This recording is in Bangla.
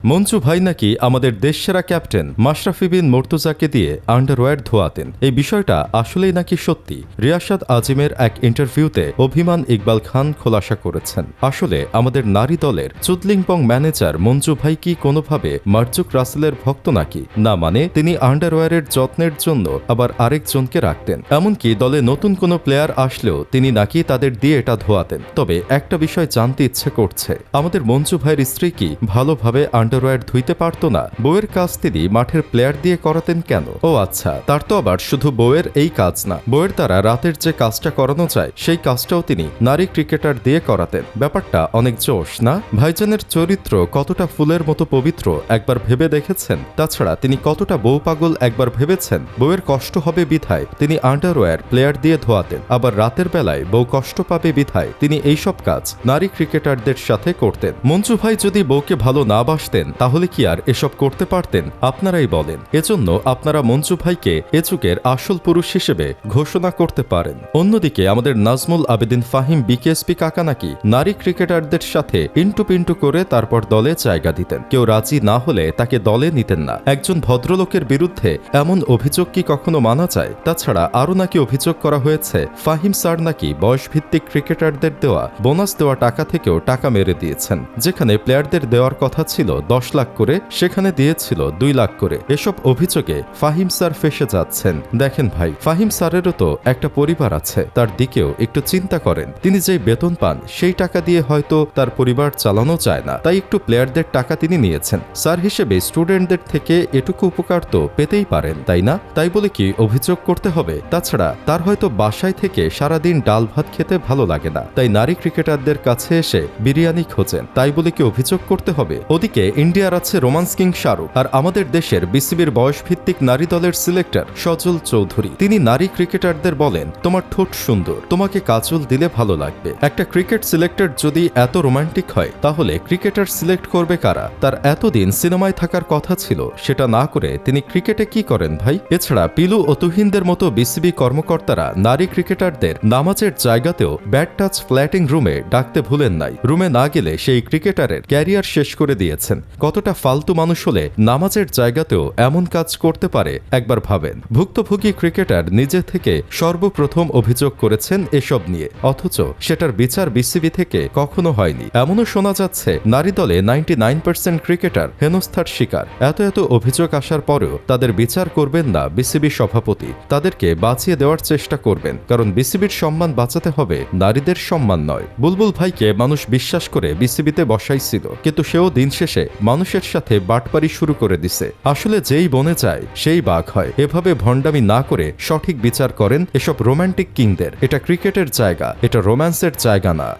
মঞ্জু ভাই নাকি আমাদের দেশসেরা ক্যাপ্টেন মাশরাফি বিন মুর্তজাকে দিয়ে আন্ডারওয়্যার ধোয়াতেন। এই বিষয়টা আসলেই নাকি সত্যি? রিয়াসাত আজিমের এক ইন্টারভিউতে অভিমান ইকবাল খান খোলাসা করেছেন। আসলে আমাদের নারী দলের চুদলিংপং ম্যানেজার মঞ্জু ভাই কি কোনোভাবে মার্জুক রাসেলের ভক্ত নাকি? না, মানে তিনি আন্ডারওয়্যারের যত্নের জন্য আবার আরেকজনকে রাখতেন। এমনকি দলে নতুন কোনো প্লেয়ার আসলেও তিনি নাকি তাদের দিয়ে এটা ধোয়াতেন। তবে একটা বিষয় জানতে ইচ্ছে করছে, আমাদের মঞ্জু ভাইয়ের স্ত্রী কি ভালোভাবে আন্ডারওয়্যার ধুইতে পারত না? বউয়ের কাজ তিনি মাঠের প্লেয়ার দিয়ে করাতেন কেন? ও আচ্ছা, তার তো আবার শুধু বউয়ের এই কাজ না, বউয়ের দ্বারা রাতের যে কাজটা করানো যায় সেই কাজটাও তিনি নারী ক্রিকেটার দিয়ে করাতেন। ব্যাপারটা অনেক জোশ না? ভাইজানের চরিত্র কতটা ফুলের মতো পবিত্র একবার ভেবে দেখেছেন? তাছাড়া তিনি কতটা বউ পাগল একবার ভেবেছেন? বউয়ের কষ্ট হবে বিধায় তিনি আন্ডারওয়্যার প্লেয়ার দিয়ে ধোয়াতেন, আবার রাতের বেলায় বউ কষ্ট পাবে বিধায় তিনি এইসব কাজ নারী ক্রিকেটারদের সাথে করতেন। মঞ্জু ভাই যদি বউকে ভালো না বাসতেন তাহলে কি আর এসব করতে পারতেন? আপনারাই বলেন। এজন্য আপনারা মঞ্জু ভাইকে এ যুগের আসল পুরুষ হিসেবে ঘোষণা করতে পারেন। অন্যদিকে আমাদের নাজমুল আবেদিন ফাহিম বিকেএসপি কাকা নাকি নারী ক্রিকেটারদের সাথে ইন্টু পিন্টু করে তারপর দলে জায়গা দিতেন। কেউ রাজি না হলে তাকে দলে নিতেন না। একজন ভদ্রলোকের বিরুদ্ধে এমন অভিযোগ কি কখনো মানা যায়? তাছাড়া আরও নাকি অভিযোগ করা হয়েছে ফাহিম স্যার নাকি বয়সভিত্তিক ক্রিকেটারদের দেওয়া বোনাস দেওয়া টাকা থেকেও টাকা মেরে দিয়েছেন। যেখানে প্লেয়ারদের দেওয়ার কথা ছিল 10 লাখ করে, সেখানে দিয়েছিল 2 লাখ করে। এসব অভিযোগে ফাহিম স্যার ফেসে যাচ্ছেন। দেখেন ভাই, ফাহিম স্যারেরও তো একটা পরিবার আছে, তার দিকেও একটু চিন্তা করেন। তিনি যেই বেতন পান সেই টাকা দিয়ে হয়তো তার পরিবার চালানো যায় না, তাই একটু প্লেয়ারদের টাকা তিনি নিয়েছেন। স্যার হিসেবে স্টুডেন্টদের থেকে এটুকু উপকার তো পেতেই পারেন, তাই না? তাই বলে কি অভিযোগ করতে হবে? তাছাড়া তার হয়তো বাসায় থেকে সারাদিন ডাল ভাত খেতে ভালো লাগে না, তাই নারী ক্রিকেটারদের কাছে এসে বিরিয়ানি খোঁজেন, তাই বলে কি অভিযোগ করতে হবে? ওদিকে ইন্ডিয়ার আছে রোমান্স কিং শাহরুখ, আর আমাদের দেশের বিসিবির বয়সভিত্তিক নারী দলের সিলেক্টর সজল চৌধুরী। তিনি নারী ক্রিকেটারদের বলেন, তোমার ঠোঁট সুন্দর, তোমাকে কাজল দিলে ভালো লাগবে। একটা ক্রিকেট সিলেক্টর যদি এত রোমান্টিক হয় তাহলে ক্রিকেটার সিলেক্ট করবে কারা? তার এতদিন সিনেমায় থাকার কথা ছিল, সেটা না করে তিনি ক্রিকেটে কি করেন ভাই? এছাড়া পিলু ও তুহিনদের মতো বিসিবি কর্মকর্তারা নারী ক্রিকেটারদের নামাজের জায়গাতেও ব্যাট টাচ ফ্ল্যাটিং রুমে ডাকতে ভুলেন নাই। রুমে না গেলে সেই ক্রিকেটারের ক্যারিয়ার শেষ করে দিয়েছেন। কতটা ফালতু মানুষ হলে নামাজের জায়গাতেও এমন কাজ করতে পারে একবার ভাবেন। ভুক্তভোগী ক্রিকেটার নিজে থেকে সর্বপ্রথম অভিযোগ করেছেন এসব নিয়ে, অথচ সেটার বিচার বিসিবি থেকে কখনো হয়নি। এমনও শোনা যাচ্ছে নারী দলে 99% ক্রিকেটার হেনস্থার শিকার। এত অভিযোগ আসার পরেও তাদের বিচার করবেন না বিসিবি সভাপতি, তাদেরকে বাঁচিয়ে দেওয়ার চেষ্টা করবেন, কারণ বিসিবির সম্মান বাঁচাতে হবে, নারীদের সম্মান নয়। বুলবুল ভাইকে মানুষ বিশ্বাস করে বিসিবিতে বসাইছিল, কিন্তু সেও দিন শেষে মানুষের সাথে বাটপারি শুরু করে দিছে। আসলে যেই বনে যায় সেই বাঘ হয়। এভাবে ভণ্ডামি না করে সঠিক বিচার করেন এসব রোমান্টিক কিংদের। এটা ক্রিকেটের জায়গা, এটা রোম্যান্সের জায়গা না।